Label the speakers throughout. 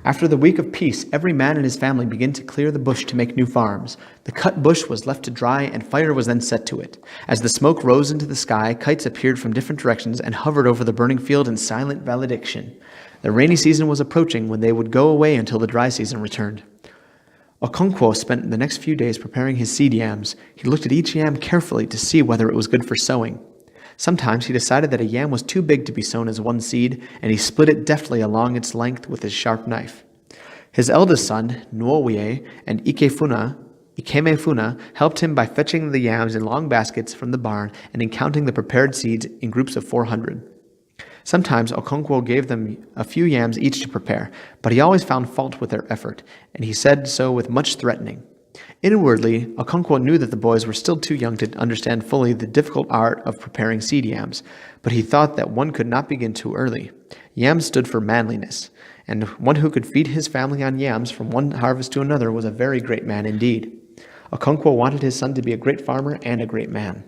Speaker 1: After the week of peace, every man and his family began to clear the bush to make new farms. The cut bush was left to dry, and fire was then set to it. As the smoke rose into the sky, kites appeared from different directions and hovered over the burning field in silent valediction. The rainy season was approaching when they would go away until the dry season returned. Okonkwo spent the next few days preparing his seed yams. He looked at each yam carefully to see whether it was good for sowing. Sometimes he decided that a yam was too big to be sown as one seed, and he split it deftly along its length with his sharp knife. His eldest son, Nuowie, and Ikemefuna helped him by fetching the yams in long baskets from the barn and in counting the prepared seeds in groups of 400. Sometimes Okonkwo gave them a few yams each to prepare, but he always found fault with their effort, and he said so with much threatening. Inwardly, Okonkwo knew that the boys were still too young to understand fully the difficult art of preparing seed yams, but he thought that one could not begin too early. Yams stood for manliness, and one who could feed his family on yams from one harvest to another was a very great man indeed. Okonkwo wanted his son to be a great farmer and a great man.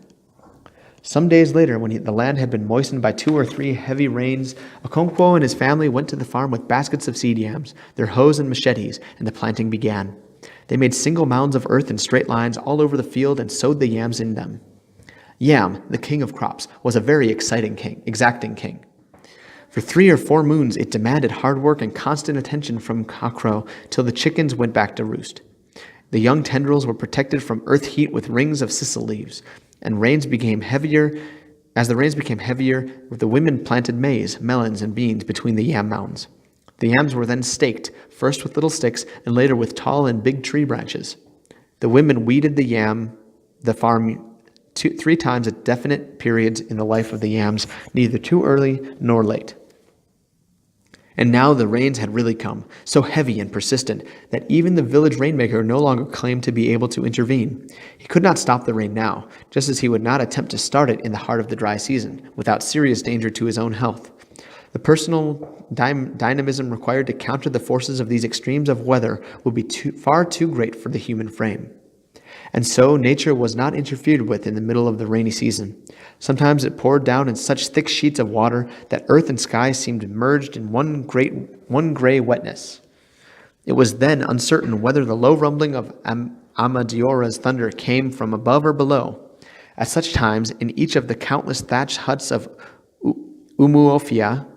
Speaker 1: Some days later, when the land had been moistened by 2 or 3 heavy rains, Okonkwo and his family went to the farm with baskets of seed yams, their hoes and machetes, and the planting began. They made single mounds of earth in straight lines all over the field and sowed the yams in them. Yam, the king of crops, was a very exacting king. For 3 or 4 moons, it demanded hard work and constant attention from cockcrow till the chickens went back to roost. The young tendrils were protected from earth heat with rings of sisal leaves, and rains became heavier. As the rains became heavier, the women planted maize, melons, and beans between the yam mounds. The yams were then staked, first with little sticks and later with tall and big tree branches. The women weeded the farm 3 times at definite periods in the life of the yams, neither too early nor late. And now the rains had really come, so heavy and persistent that even the village rainmaker no longer claimed to be able to intervene. He could not stop the rain now, just as he would not attempt to start it in the heart of the dry season, without serious danger to his own health. The personal dynamism required to counter the forces of these extremes of weather would be far too great for the human frame. And so nature was not interfered with in the middle of the rainy season. Sometimes it poured down in such thick sheets of water that earth and sky seemed merged in one gray wetness. It was then uncertain whether the low rumbling of Amadiora's thunder came from above or below. At such times, in each of the countless thatched huts of Umuofia,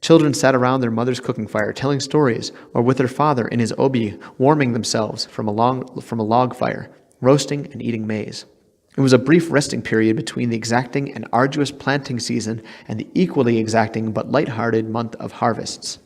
Speaker 1: children sat around their mother's cooking fire, telling stories, or with their father in his obi, warming themselves from a log fire, roasting and eating maize. It was a brief resting period between the exacting and arduous planting season and the equally exacting but light-hearted month of harvests.